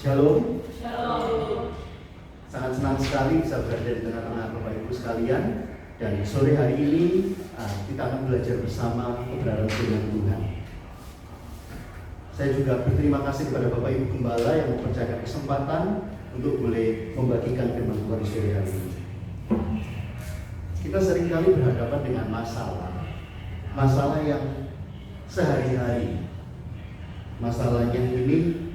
Shalom. Shalom. Sangat senang sekali bisa berada di tengah-tengah Bapak Ibu sekalian. Dan sore hari ini kita akan belajar bersama kebenaran firman Tuhan. Saya juga berterima kasih kepada Bapak Ibu Gembala yang mempercayakan kesempatan untuk boleh membagikan firman Tuhan sore hari ini. Kita seringkali berhadapan dengan masalah yang sehari-hari. Masalahnya ini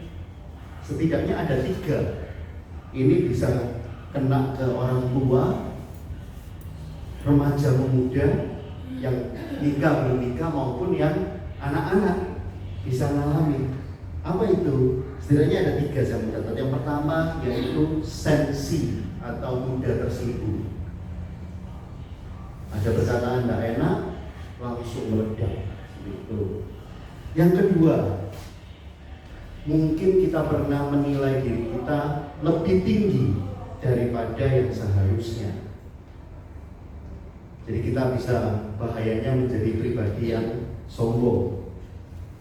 setidaknya ada 3. Ini bisa kena ke orang tua, remaja pemuda, yang nikah belum nikah maupun yang anak-anak bisa mengalami. Apa itu? Setidaknya ada 3 saya mencatat. Yang pertama yaitu sensi atau mudah terselingkuh. Ada perkataan tidak enak, langsung meledak. Gitu. Yang kedua, mungkin kita pernah menilai diri kita lebih tinggi daripada yang seharusnya. Jadi kita bisa bahayanya menjadi pribadi yang sombong.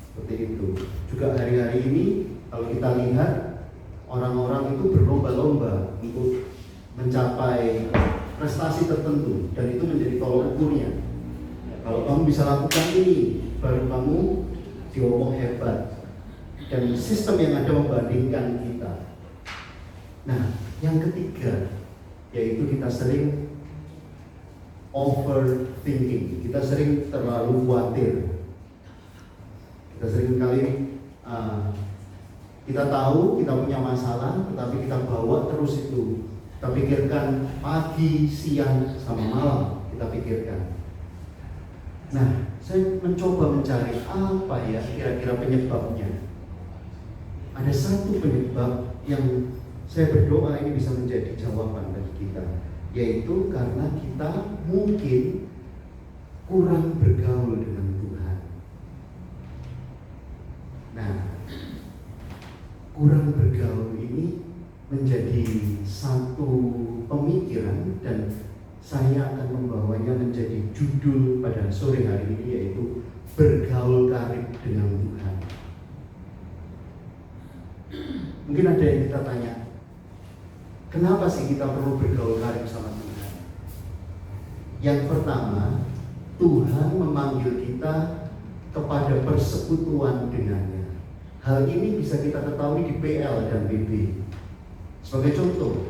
Seperti itu. Juga hari-hari ini kalau kita lihat orang-orang itu berlomba-lomba untuk mencapai prestasi tertentu dan itu menjadi tolak ukurnya. Kalau kamu bisa lakukan ini, baru kamu diomong hebat. Dan sistem yang ada membandingkan kita. Nah, yang ketiga yaitu kita sering overthinking. Kita sering terlalu khawatir. Kita sering kali kita tahu kita punya masalah, tetapi kita bawa terus itu. Kita pikirkan pagi, siang, sama malam kita pikirkan. Nah, saya mencoba mencari apa ya kira-kira penyebabnya. Ada satu penyebab yang saya berdoa ini bisa menjadi jawaban bagi kita, yaitu karena kita mungkin kurang bergaul dengan Tuhan. Nah, kurang bergaul ini menjadi satu pemikiran dan saya akan membawanya menjadi judul pada sore hari ini, yaitu bergaul karib dengan Tuhan. Mungkin ada yang kita tanya, kenapa sih kita perlu bergaul karib sama Tuhan? Yang pertama, Tuhan memanggil kita kepada persekutuan dengannya. Hal ini bisa kita ketahui di PL dan BB. Sebagai contoh,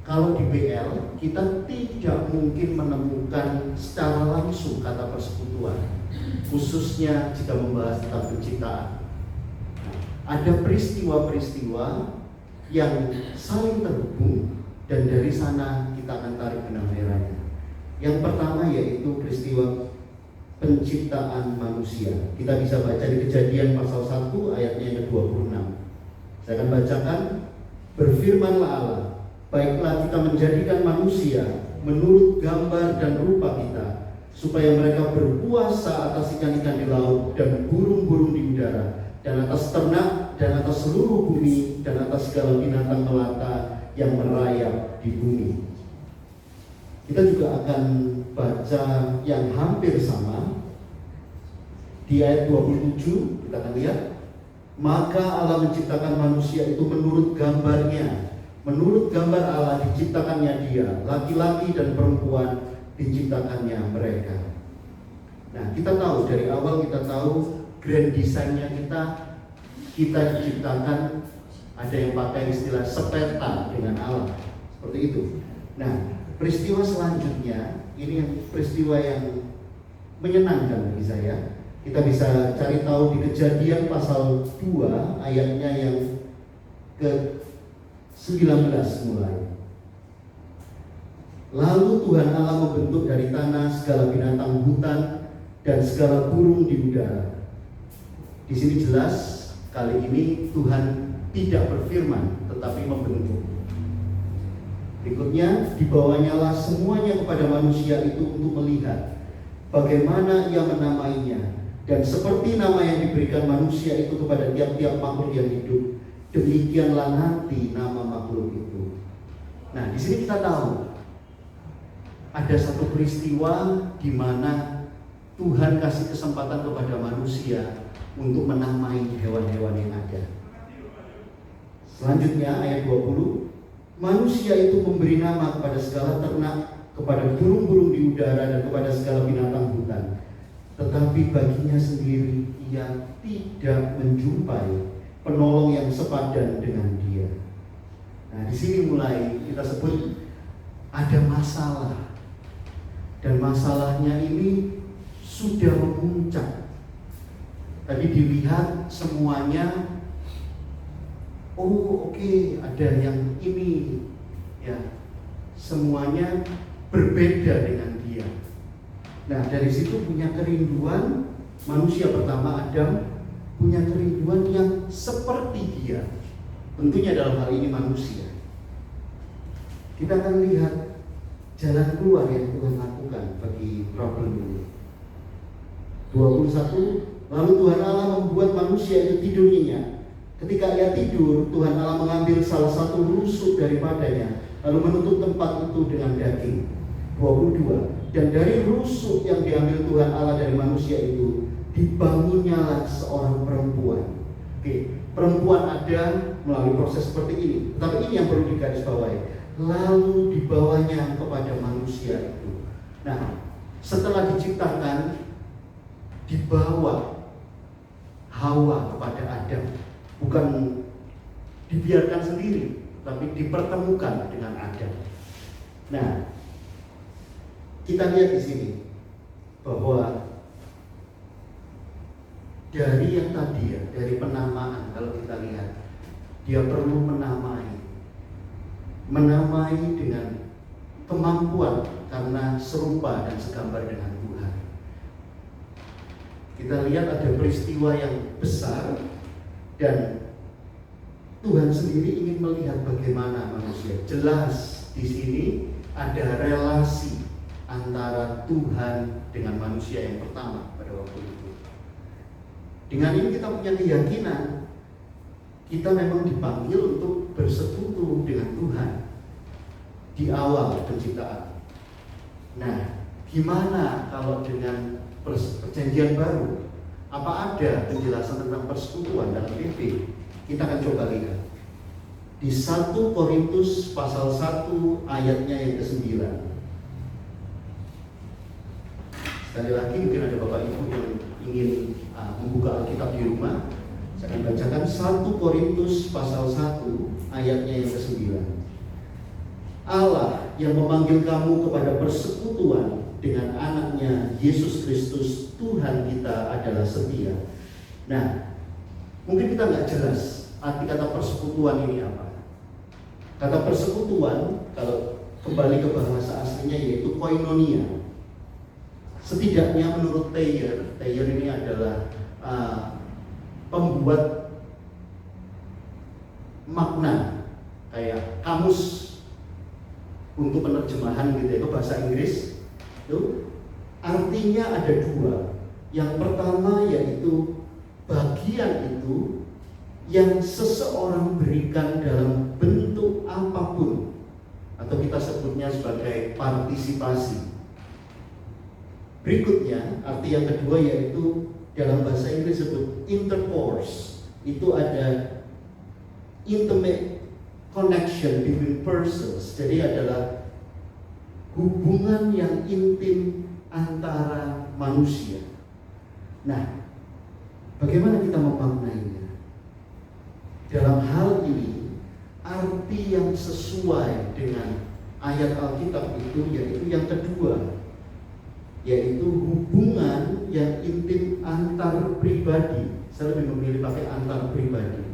kalau di PL kita tidak mungkin menemukan secara langsung kata persekutuan, khususnya jika membahas tentang penciptaan. Ada peristiwa-peristiwa yang saling terhubung dan dari sana kita akan tarik benang merahnya. Yang pertama yaitu peristiwa penciptaan manusia. Kita bisa baca di Kejadian pasal 1 ayatnya yang ke-26. Saya akan bacakan. Berfirmanlah Allah, baiklah kita menjadikan manusia menurut gambar dan rupa kita, supaya mereka berkuasa atas ikan-ikan di laut dan burung-burung di udara, dan atas ternak, dan atas seluruh bumi, dan atas segala binatang melata yang merayap di bumi. Kita juga akan baca yang hampir sama di ayat 27. Kita akan lihat, maka Allah menciptakan manusia itu menurut gambarnya. Menurut gambar Allah diciptakannya dia, laki-laki dan perempuan diciptakannya mereka. Nah, kita tahu dari awal, kita tahu grand design-nya kita diciptakan, ada yang pakai istilah sepeta dengan Allah, seperti itu. Nah, peristiwa selanjutnya ini yang peristiwa yang menyenangkan bagi saya. Kita bisa cari tahu di Kejadian pasal 2 ayatnya yang ke-19 mulai. Lalu Tuhan Allah membentuk dari tanah segala binatang hutan dan segala burung di udara. Di sini jelas kali ini Tuhan tidak berfirman tetapi membentuk. Berikutnya, dibawanyalah semuanya kepada manusia itu untuk melihat bagaimana ia menamainya, dan seperti nama yang diberikan manusia itu kepada tiap-tiap makhluk yang hidup, demikianlah nanti nama makhluk itu. Nah, di sini kita tahu ada satu peristiwa di mana Tuhan kasih kesempatan kepada manusia untuk menamai hewan-hewan yang ada. Selanjutnya ayat 20, manusia itu memberi nama kepada segala ternak, kepada burung-burung di udara, dan kepada segala binatang hutan. Tetapi baginya sendiri ia tidak menjumpai penolong yang sepadan dengan dia. Nah, di sini mulai kita sebut ada masalah. Dan masalahnya ini sudah memuncak. Tadi dilihat semuanya, oke, ada yang ini, ya, semuanya berbeda dengan dia. Nah, dari situ punya kerinduan, manusia pertama Adam punya kerinduan yang seperti dia. Tentunya dalam hal ini manusia. Kita akan lihat jalan keluar yang Tuhan lakukan bagi problem ini. 21, lalu Tuhan Allah membuat manusia itu tidur nyenyak. Ketika ia tidur, Tuhan Allah mengambil salah satu rusuk daripadanya, lalu menutup tempat itu dengan daging. 22, dan dari rusuk yang diambil Tuhan Allah dari manusia itu, dibangunnyalah seorang perempuan. Oke, perempuan ada melalui proses seperti ini. Tetapi ini yang perlu digarisbawahi. Lalu dibawanya kepada manusia itu. Nah, setelah diciptakan, dibawa Hawa kepada Adam. Bukan dibiarkan sendiri, tapi dipertemukan dengan Adam. Nah, kita lihat di sini bahwa dari yang tadi ya, dari penamaan, kalau kita lihat, dia perlu menamai dengan kemampuan karena serupa dan segambar dengan Tuhan. Kita lihat ada peristiwa yang besar dan Tuhan sendiri ingin melihat bagaimana manusia. Jelas di sini ada relasi antara Tuhan dengan manusia yang pertama pada waktu itu. Dengan ini kita punya keyakinan kita memang dipanggil untuk bersekutu dengan Tuhan di awal penciptaan. Nah, gimana kalau dengan perjanjian baru? Apa ada penjelasan tentang persekutuan dalam PP? Kita akan coba lihat di 1 Korintus pasal 1 ayatnya yang ke-9. Sekali lagi mungkin ada Bapak Ibu yang ingin membuka Alkitab di rumah. Saya akan bacakan 1 Korintus pasal 1 ayatnya yang ke-9. Allah yang memanggil kamu kepada persekutuan dengan anaknya Yesus Kristus Tuhan kita adalah setia. Nah, mungkin kita nggak jelas arti kata persekutuan ini apa. Kata persekutuan kalau kembali ke bahasa aslinya yaitu koinonia. Setidaknya menurut Thayer ini adalah pembuat makna kayak kamus untuk penerjemahan gitu ya ke bahasa Inggris. Itu artinya ada dua. Yang pertama yaitu bagian itu yang seseorang berikan dalam bentuk apapun, atau kita sebutnya sebagai partisipasi. Berikutnya, arti yang kedua yaitu dalam bahasa Inggris disebut intercourse. Itu ada intimate connection between persons. Jadi adalah hubungan yang intim antara manusia. Nah, bagaimana kita memaknainya? Dalam hal ini, arti yang sesuai dengan ayat Alkitab itu yaitu yang kedua, yaitu hubungan yang intim antar pribadi. Saya lebih memilih pakai antar pribadi.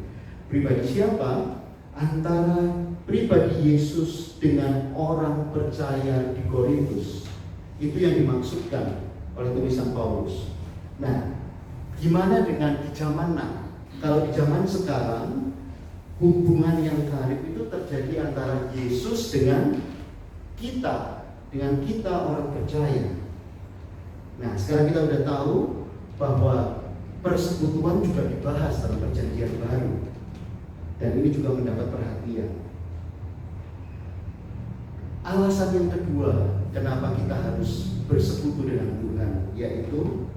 Pribadi siapa? Antara pribadi Yesus dengan orang percaya di Korintus. Itu yang dimaksudkan oleh tulisan Paulus. Nah, gimana dengan di zaman now? Kalau di zaman sekarang, hubungan yang karib itu terjadi antara Yesus dengan kita orang percaya. Nah, sekarang kita udah tahu bahwa persekutuan juga dibahas dalam perjanjian baru. Dan ini juga mendapat perhatian. Alasan yang kedua kenapa kita harus bersekutu dengan Tuhan, yaitu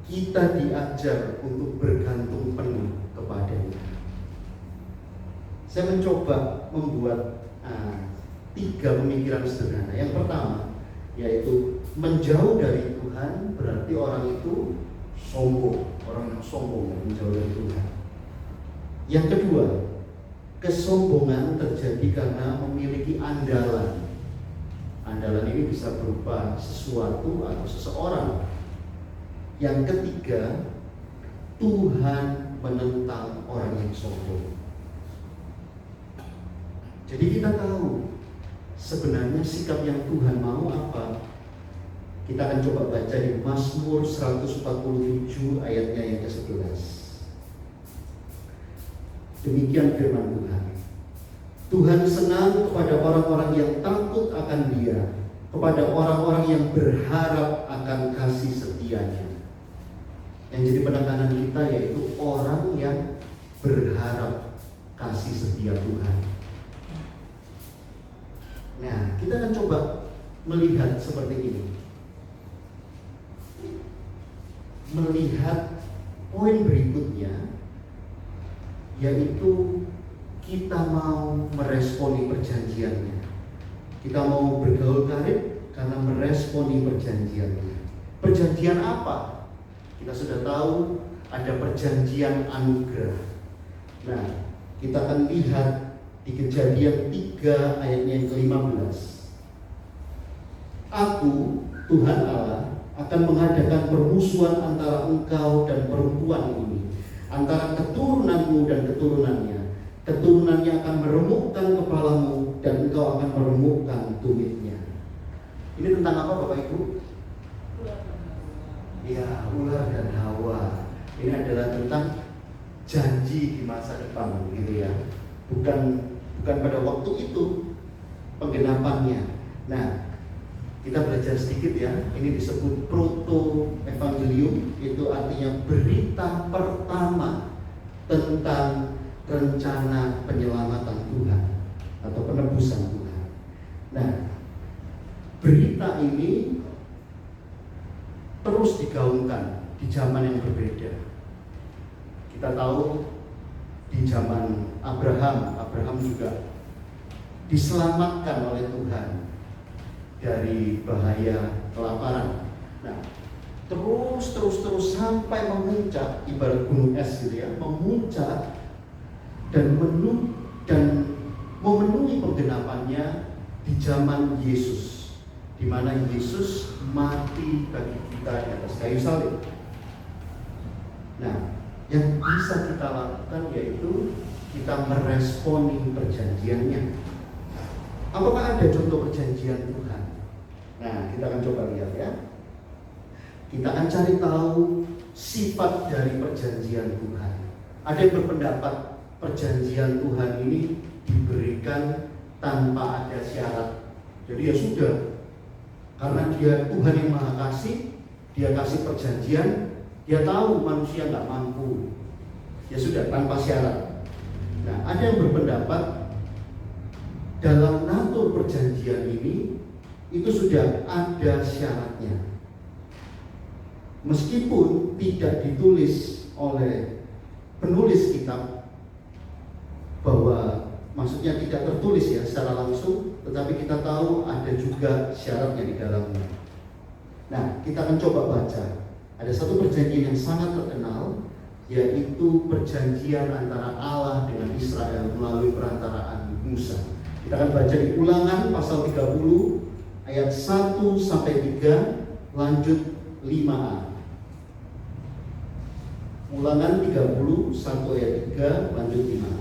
kita diajar untuk bergantung penuh kepadanya. saya mencoba membuat 3 pemikiran sederhana. Yang pertama, yaitu menjauh dari Tuhan berarti orang itu sombong, orang yang sombong menjauh dari Tuhan. Yang kedua, kesombongan terjadi karena memiliki andalan. Andalan ini bisa berupa sesuatu atau seseorang. Yang ketiga, Tuhan menentang orang yang sombong. Jadi kita tahu sebenarnya sikap yang Tuhan mau apa. Kita akan coba baca di Mazmur 147 ayatnya yang ke-11. Demikian firman Tuhan. Tuhan senang kepada orang-orang yang takut akan Dia, kepada orang-orang yang berharap akan kasih setianya. Yang jadi penekanan kita yaitu orang yang berharap kasih setia Tuhan. Nah, kita akan coba melihat seperti ini. Melihat poin berikutnya, yaitu kita mau meresponi perjanjiannya. Kita mau bergaul karib karena meresponi perjanjiannya. Perjanjian apa? Kita sudah tahu ada perjanjian anugerah. Nah, kita akan lihat di Kejadian 3 ayatnya yang ke-15. Aku, Tuhan Allah, akan mengadakan permusuhan antara engkau dan perempuan ini, antara keturunanmu dan keturunannya. Keturunannya akan meremukkan kepalamu dan engkau akan meremukkan tumitnya. Ini tentang apa Bapak Ibu? Ya, ular dan Hawa. Ini adalah tentang janji di masa depan, gitu ya. Bukan pada waktu itu penggenapannya. Nah, kita belajar sedikit ya. Ini disebut proto evangelium, itu artinya berita pertama tentang rencana penyelamatan Tuhan atau penebusan Tuhan. Nah, berita ini terus digaungkan di zaman yang berbeda. Kita tahu di zaman Abraham juga diselamatkan oleh Tuhan dari bahaya kelaparan. Nah, terus sampai memuncak, ibarat gunung es gitu ya, memuncak dan memenuhi penggenapannya di zaman Yesus, di mana Yesus mati bagi kita di atas kayu salib. Nah, yang bisa kita lakukan yaitu kita meresponi perjanjiannya. Apakah ada contoh perjanjian Tuhan? Nah, kita akan coba lihat ya. Kita akan cari tahu sifat dari perjanjian Tuhan. Ada yang berpendapat perjanjian Tuhan ini diberikan tanpa ada syarat. Jadi ya sudah, karena Dia Tuhan yang Maha Kasih, Dia kasih perjanjian. Dia tahu manusia nggak mampu, ya sudah tanpa syarat. Nah, ada yang berpendapat dalam natur perjanjian ini itu sudah ada syaratnya, meskipun tidak ditulis oleh penulis kitab, bahwa maksudnya tidak tertulis ya secara langsung, tetapi kita tahu ada juga syaratnya di dalamnya. Nah, kita akan coba baca. Ada satu perjanjian yang sangat terkenal, yaitu perjanjian antara Allah dengan Israel melalui perantaraan Musa. Kita akan baca di Ulangan pasal 30 ayat 1 sampai 3, lanjut 5a. Ulangan 30 1 ayat 3, lanjut 5a.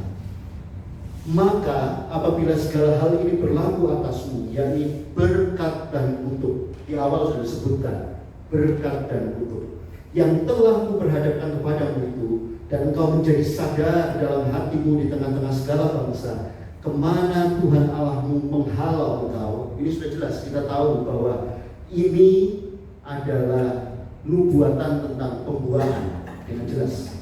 Maka apabila segala hal ini berlaku atasmu, yakni berkat dan kutuk, di awal sudah disebutkan berkat dan kutuk, yang telah kuperhadapkan kepadamu itu, dan engkau menjadi sadar dalam hatimu di tengah-tengah segala bangsa, kemana Tuhan Allahmu menghalau engkau. Ini sudah jelas, kita tahu bahwa ini adalah nubuatan tentang pembuangan dengan jelas.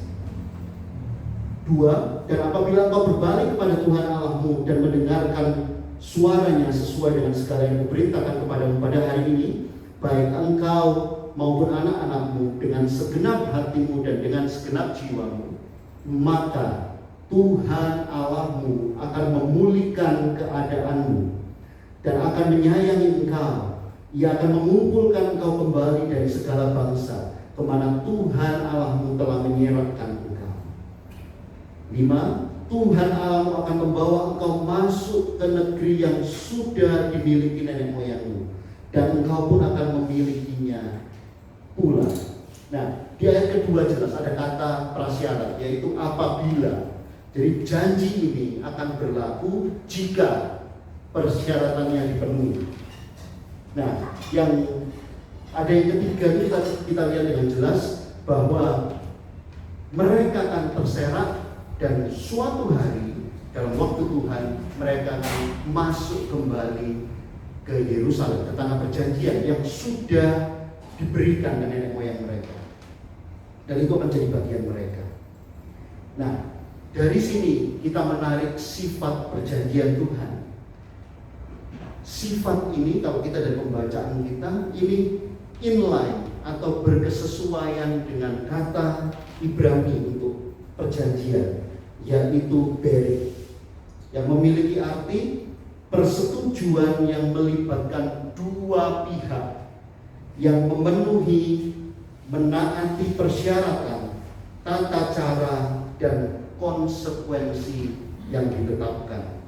2, dan apabila engkau berbalik kepada Tuhan Allahmu dan mendengarkan suaranya sesuai dengan segala yang kuperintahkan kepadamu pada hari ini, baik engkau maupun anak-anakmu dengan segenap hatimu dan dengan segenap jiwamu, maka Tuhan Allahmu akan memulihkan keadaanmu dan akan menyayangi engkau. Ia akan mengumpulkan engkau kembali dari segala bangsa kemana Tuhan Allahmu telah menyerahkan engkau. 5. Tuhan Allahmu akan membawa engkau masuk ke negeri yang sudah dimiliki nenek moyangmu, dan engkau pun akan memilikinya pula. Nah, di ayat kedua jelas ada kata prasyarat, yaitu apabila. Jadi janji ini akan berlaku jika persyaratannya dipenuhi. Nah, yang ada yang ketiga ini kita lihat dengan jelas bahwa mereka akan terserak dan suatu hari dalam waktu Tuhan mereka akan masuk kembali ke Yerusalem, ke tanah perjanjian yang sudah diberikan ke nenek moyang mereka, dan itu akan jadi bagian mereka. Nah, dari sini kita menarik sifat perjanjian Tuhan. Sifat ini kalau kita dari pembacaan kita ini inline atau berkesesuaian dengan kata Ibrani untuk perjanjian, yaitu berit, yang memiliki arti persetujuan yang melibatkan dua pihak yang memenuhi, menaati persyaratan, tata cara, dan konsekuensi yang ditetapkan.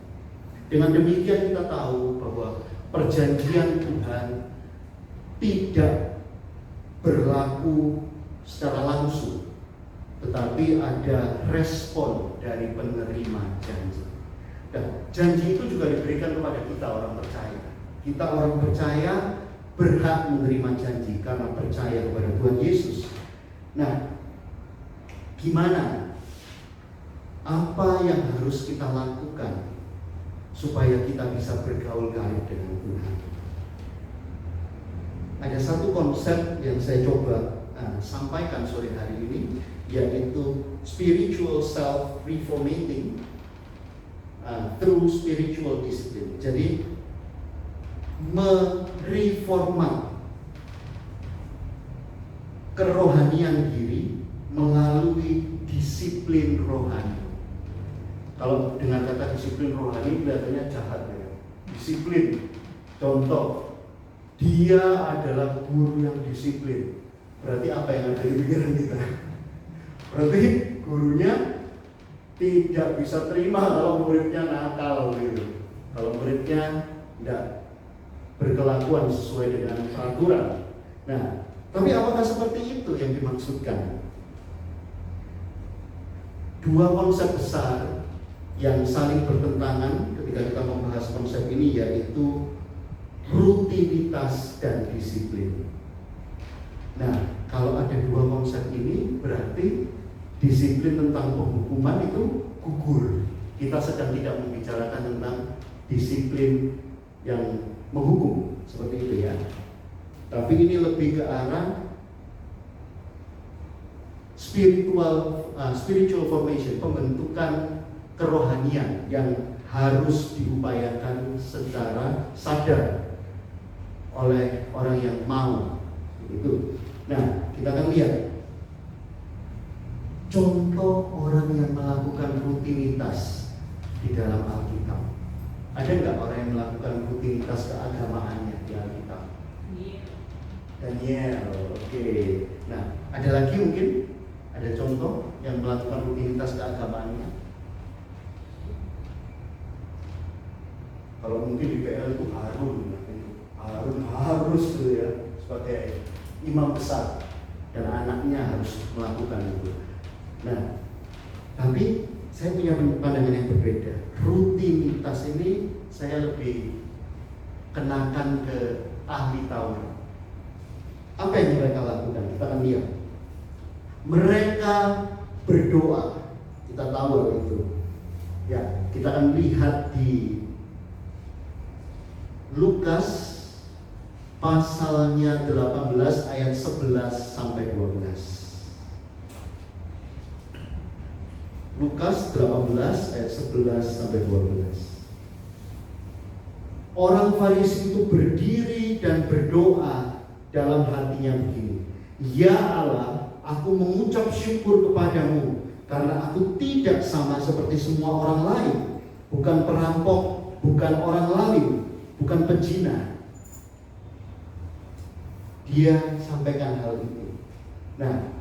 Dengan demikian kita tahu bahwa perjanjian Tuhan tidak berlaku secara langsung, tetapi ada respon dari penerima janji. Dan janji itu juga diberikan kepada kita orang percaya. Kita orang percaya berhak menerima janji karena percaya kepada Tuhan Yesus. Nah, gimana? Apa yang harus kita lakukan supaya kita bisa bergaul karib dengan Tuhan? Ada satu konsep yang saya coba sampaikan sore hari ini, yaitu spiritual self-reformating through spiritual discipline. Jadi mereformat kerohanian diri melalui disiplin rohani. Kalau dengan kata disiplin rohani kelihatannya jahat ya. Disiplin, contoh, dia adalah guru yang disiplin. Berarti apa yang ada di pikiran kita? Berarti gurunya tidak bisa terima kalau muridnya nakal gitu. Kalau muridnya tidak berkelakuan sesuai dengan peraturan. Nah, tapi apakah seperti itu yang dimaksudkan? Dua konsep besar yang saling bertentangan ketika kita membahas konsep ini, yaitu rutinitas dan disiplin. Nah, kalau ada dua konsep ini berarti disiplin tentang penghukuman itu gugur. Kita sedang tidak membicarakan tentang disiplin yang menghukum seperti itu ya. Tapi ini lebih ke arah spiritual formation, pembentukan kerohanian yang harus diupayakan secara sadar oleh orang yang mau itu. Nah, kita akan lihat contoh orang yang melakukan rutinitas di dalam Alkitab. Ada nggak orang yang melakukan rutinitas keagamaannya di Alkitab? Daniel, oke. Nah, ada lagi mungkin? Ada contoh yang melakukan rutinitas keagamaannya? Kalau mungkin di PL itu Harun harus tuh ya, sebagai imam besar, dan anaknya harus melakukan itu. Nah, tapi saya punya pandangan yang berbeda. Rutinitas ini saya lebih kenakan ke ahli Taurat. Apa yang mereka lakukan? Kita akan lihat. Mereka berdoa. Kita tahu itu. Ya, kita akan lihat di Lukas pasalnya 18 ayat 11 sampai 12. Lukas 18 ayat 11 sampai 12. Orang Farisi itu berdiri dan berdoa dalam hatinya begini: Ya Allah, aku mengucap syukur kepadamu karena aku tidak sama seperti semua orang lain, bukan perampok, bukan orang lain, bukan pezina. Dia sampaikan hal itu. Nah,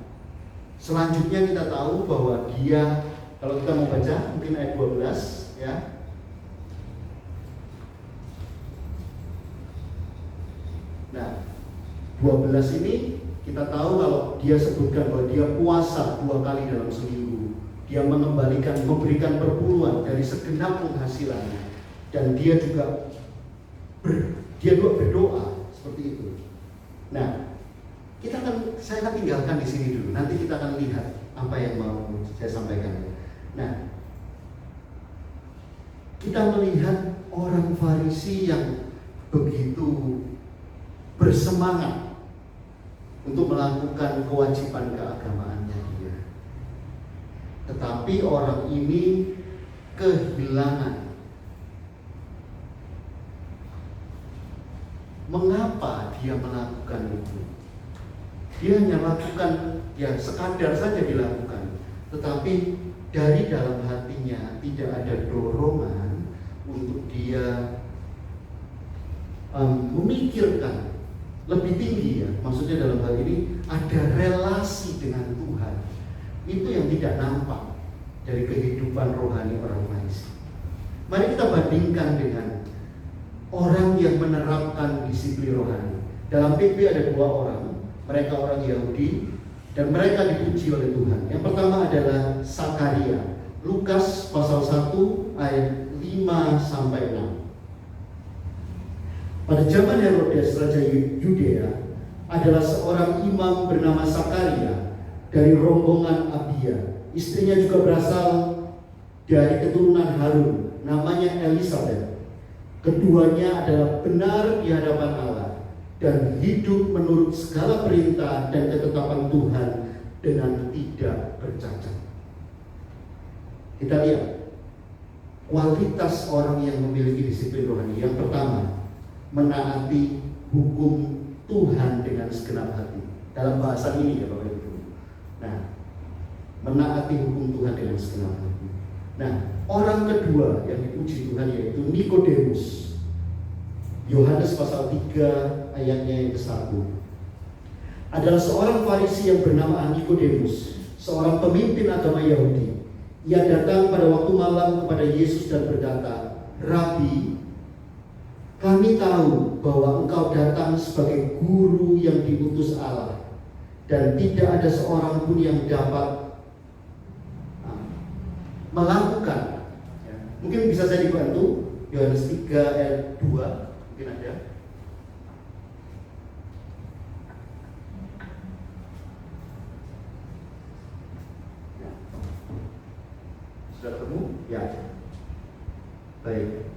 selanjutnya kita tahu bahwa dia, kalau kita mau baca mungkin ayat 12 ya. Nah, 12 ini kita tahu kalau dia sebutkan bahwa dia puasa 2 kali dalam seminggu. Dia memberikan perpuluhan dari segenap penghasilannya, dan dia juga berdoa seperti itu. Nah, saya akan tinggalkan di sini dulu. Nanti kita akan lihat apa yang mau saya sampaikan. Nah, kita melihat orang Farisi yang begitu bersemangat untuk melakukan kewajiban keagamaannya dia. Tetapi orang ini kehilangan. Mengapa dia melakukan itu? Dia hanya lakukan, ya sekadar saja dilakukan. Tetapi dari dalam hatinya tidak ada dorongan untuk dia memikirkan lebih tinggi ya. Maksudnya dalam hal ini ada relasi dengan Tuhan. Itu yang tidak nampak dari kehidupan rohani orang Farisi. Mari kita bandingkan dengan orang yang menerapkan disiplin rohani. Dalam PB ada 2 orang. Mereka orang Yahudi dan mereka dipuji oleh Tuhan. Yang pertama adalah Sakaria. Lukas pasal 1 ayat 5 sampai 6. Pada zaman Herodes Raja Yudea adalah seorang imam bernama Sakaria dari rombongan Abia. Istrinya juga berasal dari keturunan Harun, namanya Elisabeth. Keduanya adalah benar di hadapan Allah dan hidup menurut segala perintah dan ketetapan Tuhan dengan tidak bercacat. Kita lihat kualitas orang yang memiliki disiplin rohani. Yang pertama, menaati hukum Tuhan dengan segenap hati. Dalam bahasa ini ya Bapak Ibu. Nah, menaati hukum Tuhan dengan segenap hati. Nah, orang kedua yang dipuji Tuhan yaitu Nikodemus. Yohanes pasal 3 ayatnya yang ke-1. Adalah seorang Farisi yang bernama Nikodemus, seorang pemimpin agama Yahudi. Ia datang pada waktu malam kepada Yesus dan berkata, "Rabi, kami tahu bahwa engkau datang sebagai guru yang diutus Allah, dan tidak ada seorang pun yang dapat melakukan." Mungkin bisa saya dibantu, Yohanes 3 ayat 2, mungkin ada. Sudah ketemu? Ya. Baik.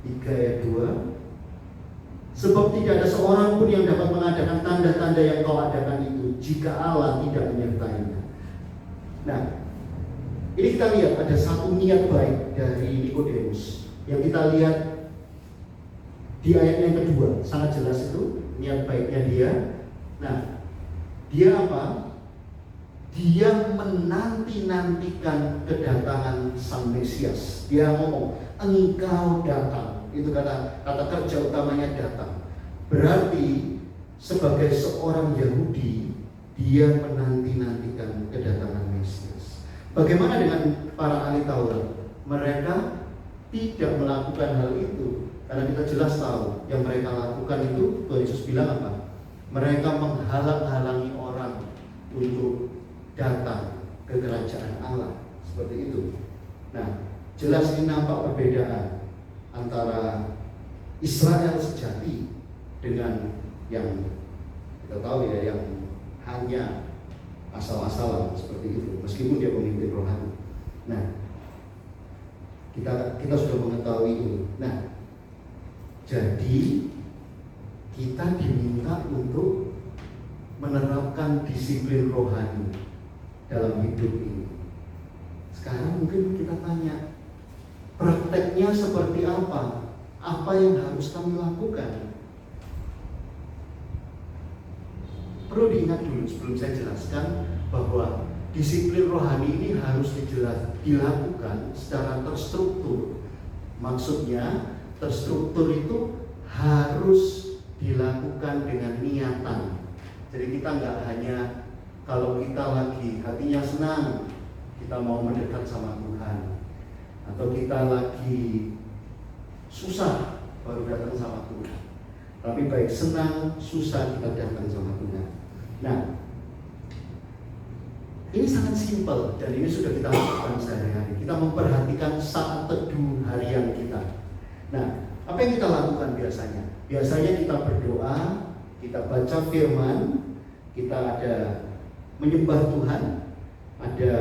3 ayat 2. Sebab tidak ada seorang pun yang dapat mengadakan tanda-tanda yang kau adakan itu jika Allah tidak menyertainya. Nah, ini kita lihat ada satu niat baik dari Nikodemus yang kita lihat di ayat yang kedua, sangat jelas itu niat baiknya dia. Nah, dia apa? Dia menanti-nantikan kedatangan Sang Mesias. Dia ngomong, engkau datang. Itu kata kerja utamanya datang. Berarti sebagai seorang Yahudi, dia menanti-nantikan kedatangan Mesias. Bagaimana dengan para ahli Taurat? Mereka tidak melakukan hal itu. Karena kita jelas tahu yang mereka lakukan itu, Tuhan Yesus bilang apa? Mereka menghalang-halangi orang untuk datang ke kerajaan Allah. Seperti itu. Nah, jelas ini nampak perbedaan antara Israel sejati dengan yang kita tahu ya, yang hanya asal-asalan seperti itu, meskipun dia pemimpin rohani. Nah, kita sudah mengetahui ini. Nah, jadi kita diminta untuk menerapkan disiplin rohani dalam hidup ini. Sekarang mungkin kita tanya, prakteknya seperti apa? Apa yang harus kami lakukan? Perlu diingat dulu sebelum saya jelaskan bahwa disiplin rohani ini harus dilakukan secara terstruktur. Maksudnya terstruktur itu harus dilakukan dengan niatan. Jadi kita nggak hanya kalau kita lagi hatinya senang, kita mau mendekat sama Tuhan, atau kita lagi susah baru datang sama Tuhan. Tapi baik senang, susah kita datang sama Tuhan. Nah, ini sangat simpel dan ini sudah kita lakukan sehari-hari. Kita memperhatikan saat teduh harian kita. Nah, apa yang kita lakukan biasanya? Biasanya kita berdoa, kita baca firman, kita ada menyembah Tuhan, ada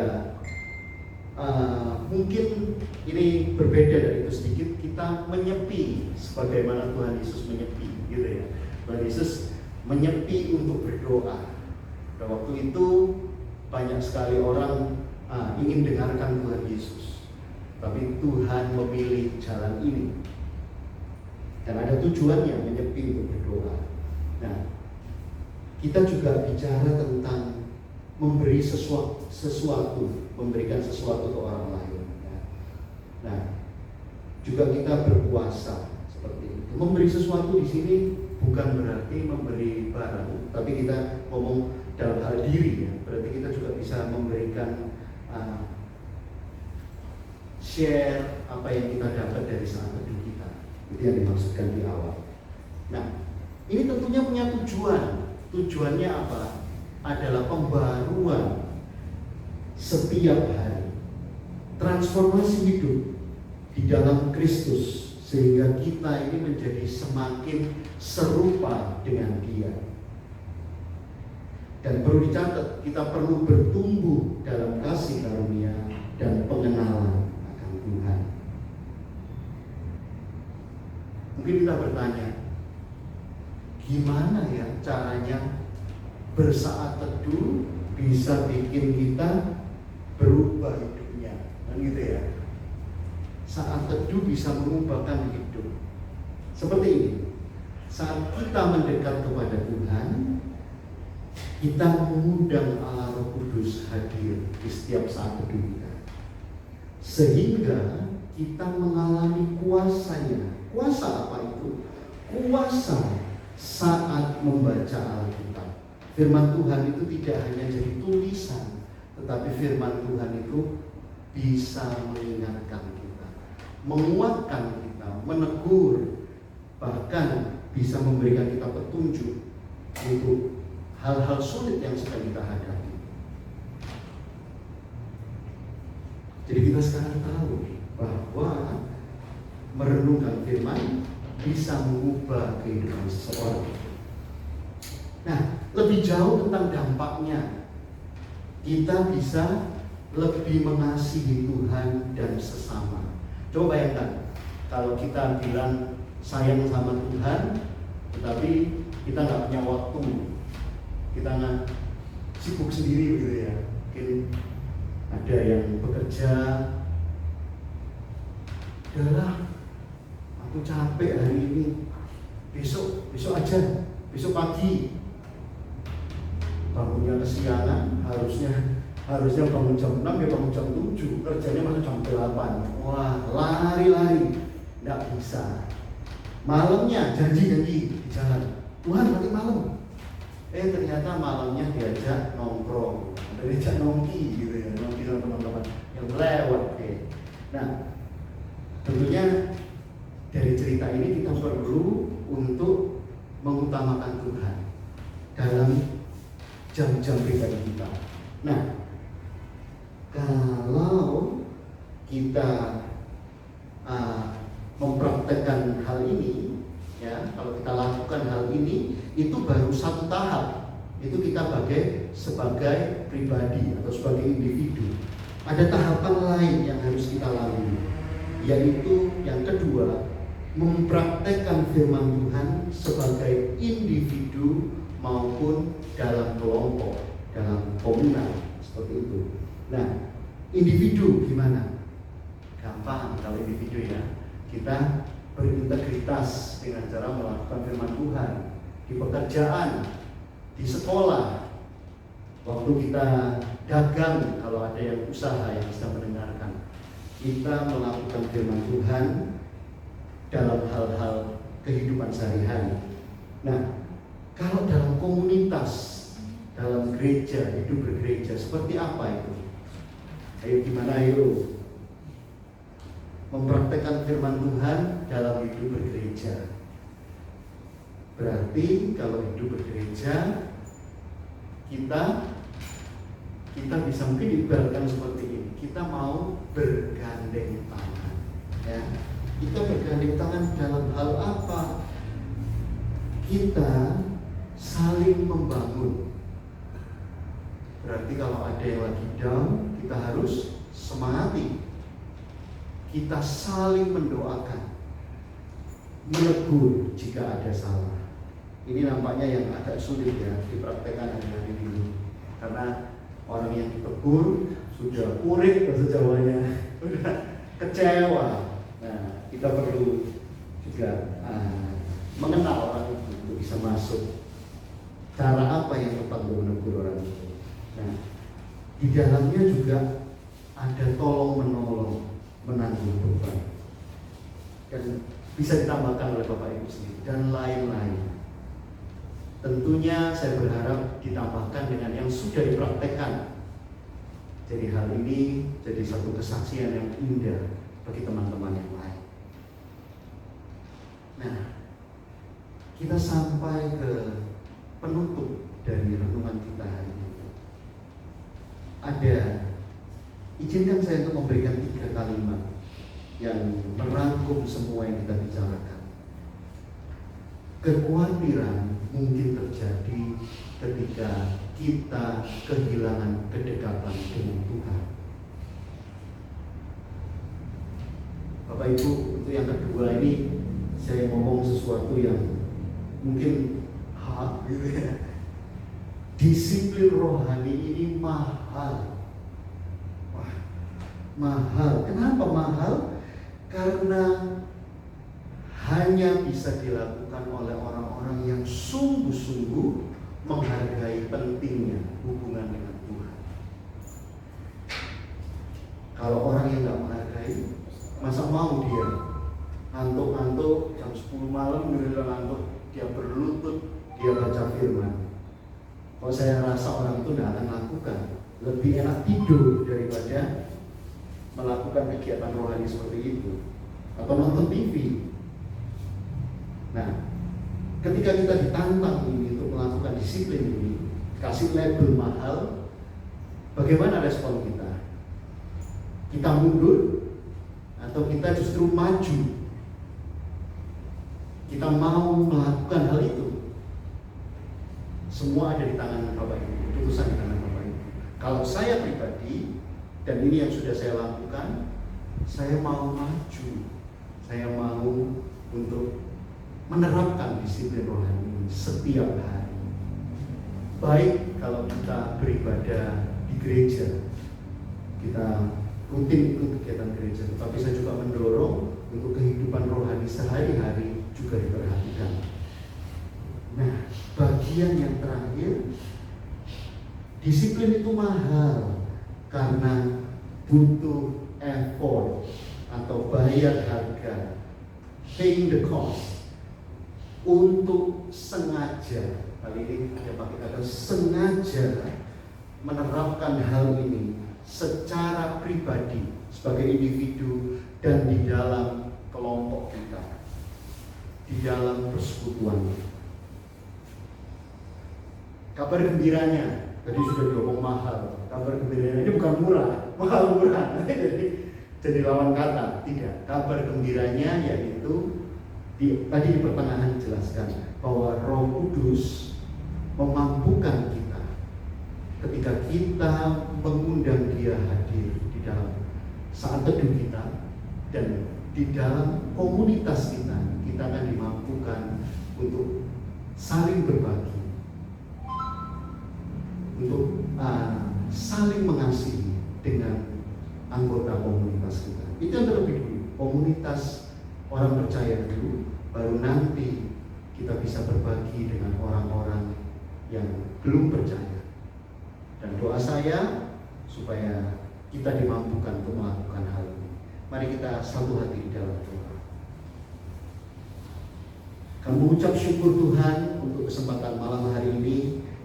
mungkin ini berbeda dari itu sedikit, kita menyepi sebagaimana Tuhan Yesus menyepi, gitu ya. Tuhan Yesus menyepi untuk berdoa. Pada waktu itu banyak sekali orang ingin dengarkan Tuhan Yesus, tapi Tuhan memilih jalan ini dan ada tujuannya, menyepi untuk berdoa. Nah, kita juga bicara tentang memberi sesuatu, memberikan sesuatu ke orang lain. Nah, juga kita berpuasa seperti itu. Memberi sesuatu di sini bukan berarti memberi barang, tapi kita ngomong dalam hal diri ya. Berarti kita juga bisa memberikan share apa yang kita dapat dari saat teduh kita. Itu yang dimaksudkan di awal. Nah, ini tentunya punya tujuan. Tujuannya apa? Adalah pembaruan setiap hari, transformasi hidup di dalam Kristus, sehingga kita ini menjadi semakin serupa dengan Dia. Dan perlu dicatat, kita perlu bertumbuh dalam kasih karunia dan pengenalan akan Tuhan. Mungkin kita bertanya, gimana ya caranya bersaat teduh bisa bikin kita berubah hidupnya, kan gitu ya. Saat teduh bisa mengubahkan hidup. Seperti ini, saat kita mendekat kepada Tuhan, kita mengundang Allah Roh Kudus hadir di setiap saat teduh kita, sehingga kita mengalami kuasanya. Kuasa apa itu? Kuasa saat membaca Alkitab. Firman Tuhan itu tidak hanya jadi tulisan, tetapi firman Tuhan itu bisa mengingatkan kita, menguatkan kita, menegur, bahkan bisa memberikan kita petunjuk untuk hal-hal sulit yang sedang kita hadapi. Jadi kita sekarang tahu bahwa merenungkan firman bisa mengubah kehidupan seseorang. Nah, lebih jauh tentang dampaknya, kita bisa lebih mengasihi Tuhan dan sesama. Coba bayangkan, kalau kita bilang sayang sama Tuhan, tetapi kita nggak punya waktu, kita nggak sibuk sendiri gitu ya. Mungkin ada yang bekerja, udahlah, aku capek hari ini, besok aja, besok pagi. Bangunnya kesiangan, harusnya bangun jam 6, ya bangun jam 7, kerjanya masuk jam 8. Wah, lari-lari, nggak bisa. Malamnya janji di jalan, Tuhan nanti malam. Ternyata malamnya diajak nongkrong, diajak nongki gitu ya, nongki sama teman-teman yang lewat. Nah, tentunya dari cerita ini kita perlu untuk mengutamakan Tuhan dalam jam-jam pribadi kita. Nah, kalau kita mempraktekkan hal ini, ya, kalau kita lakukan hal ini, itu baru satu tahap. Itu kita sebagai pribadi atau sebagai individu. Ada tahapan lain yang harus kita lalui, yaitu yang kedua, mempraktekkan firman Tuhan sebagai individu maupun dalam kelompok, dalam komunitas, seperti itu. Nah, individu gimana? Gampang kalau individu ya. Kita berintegritas dengan cara melakukan firman Tuhan di pekerjaan, di sekolah, Waktu kita dagang, kalau ada yang usaha yang sedang mendengarkan, kita melakukan firman Tuhan dalam hal-hal kehidupan sehari-hari. Nah, kalau dalam komunitas, dalam gereja, hidup bergereja, seperti apa itu? Ayo gimana ayo mempraktekkan firman Tuhan dalam hidup bergereja. Berarti kalau hidup bergereja, kita bisa mungkin diibaratkan seperti ini. Kita mau bergandeng tangan, ya. Kita bergandeng tangan dalam hal apa? Kita saling membangun. Berarti kalau ada yang lagi down, kita harus semangati. Kita saling mendoakan, menegur jika ada salah. Ini nampaknya yang agak sulit ya dipraktekkan hari ini, karena orang yang ditegur sudah urik bahasa Jawanya, sudah kecewa. Nah, kita perlu juga mengenal orang itu untuk bisa masuk. Cara apa yang tepat untuk menegur orang itu? Nah, di dalamnya juga ada tolong menolong, menanggung beban, dan bisa ditambahkan oleh Bapak Ibu sendiri dan lain-lain. Tentunya saya berharap ditambahkan dengan yang sudah dipraktekkan. Jadi hal ini jadi satu kesaksian yang indah bagi teman-teman yang lain. Nah, kita sampai ke penutup dari renungan kita hari ini. Izinkan saya untuk memberikan 3 kalimat yang merangkum semua yang kita bicarakan. Kekhawatiran mungkin terjadi ketika kita kehilangan kedekatan dengan Tuhan. Bapak Ibu, untuk yang kedua ini saya ngomong sesuatu yang mungkin gitu ya. Disiplin rohani ini mahal. Wah, mahal. Kenapa mahal? Karena hanya bisa dilakukan oleh orang-orang yang sungguh-sungguh menghargai pentingnya hubungan dengan Tuhan. Kalau orang yang nggak menghargai, masa mau dia ngantuk-ngantuk jam 10 malam ngantuk, dia berlutut, dia baca firman. Kalau saya rasa orang itu tidak akan lakukan. Lebih enak tidur daripada melakukan kegiatan rohani seperti itu, atau nonton TV. Nah, ketika kita ditantang ini untuk melakukan disiplin ini, kasih label mahal, bagaimana respon kita? Kita mundur atau kita justru maju? Kita mau melakukan hal itu? Semua ada di tangan Bapak Ibu, keputusan di tangan Bapak Ibu. Kalau saya pribadi, dan ini yang sudah saya lakukan, saya mau maju, saya mau untuk menerapkan disiplin rohani ini setiap hari. Baik kalau kita beribadah di gereja, kita rutin ikut kegiatan gereja, tetapi saya juga mendorong untuk kehidupan rohani sehari-hari juga diperhatikan. Nah, bagian yang terakhir, disiplin itu mahal karena butuh effort atau bayar harga, paying the cost, untuk sengaja, kali ini ada pakai kata sengaja, menerapkan hal ini secara pribadi sebagai individu dan di dalam kelompok kita, di dalam persekutuan. Kabar gembiranya, tadi sudah diomong mahal. Kabar gembiranya ini bukan murah, mahal-murah. Jadi lawan kata, tidak. Kabar gembiranya yaitu tadi di pertengahan dijelaskan bahwa Roh Kudus memampukan kita ketika kita mengundang Dia hadir di dalam saat teduh kita dan di dalam komunitas kita, kita akan dimampukan untuk saling berbagi, untuk saling mengasihi dengan anggota komunitas kita. Itu yang terlebih dulu, komunitas orang percaya dulu, baru nanti kita bisa berbagi dengan orang-orang yang belum percaya. Dan doa saya supaya kita dimampukan untuk melakukan hal ini. Mari kita satu hati di dalam doa. Kami mengucap syukur Tuhan untuk kesempatan malam hari ini.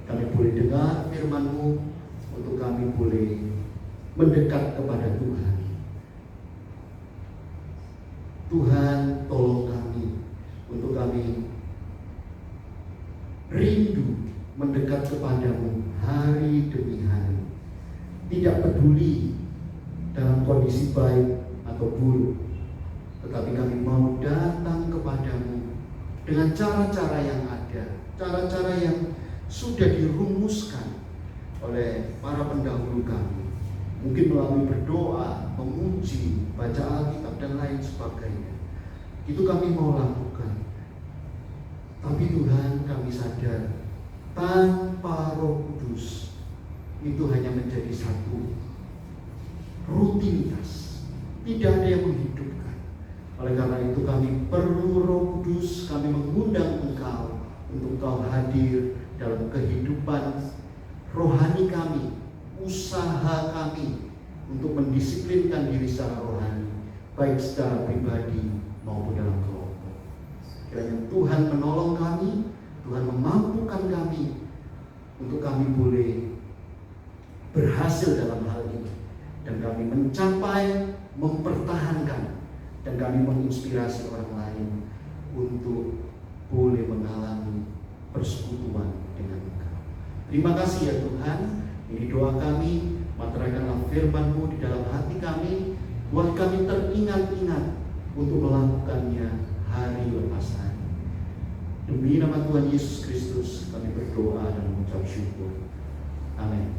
Kami boleh dengar firman-Mu, untuk kami boleh mendekat kepada Tuhan. Tuhan, tolong kami, untuk kami rindu mendekat kepadamu hari demi hari. Tidak peduli dalam kondisi baik atau buruk, tetapi kami mau datang kepadamu dengan cara-cara yang ada, cara-cara yang sudah dirumuskan oleh para pendahulu kami. Mungkin melalui berdoa, memuji, baca Alkitab dan lain sebagainya. Itu kami mau lakukan. Tapi Tuhan, kami sadar tanpa Roh Kudus itu hanya menjadi satu rutinitas, tidak ada yang menghidupkan. Oleh karena itu kami perlu Roh Kudus. Kami mengundang Engkau untuk Engkau hadir dalam kehidupan rohani kami, usaha kami untuk mendisiplinkan diri secara rohani, baik secara pribadi maupun dalam kelompok. Kiranya Tuhan menolong kami, Tuhan memampukan kami untuk kami boleh berhasil dalam hal ini, dan kami mencapai, mempertahankan, dan kami menginspirasi orang lain untuk boleh mengalami persekutuan dengan Engkau. Terima kasih ya Tuhan. Ini doa kami, materaikanlah firman-Mu di dalam hati kami, buat kami teringat-ingat untuk melakukannya hari lepas hari. Demi nama Tuhan Yesus Kristus kami berdoa dan mengucap syukur. Amin.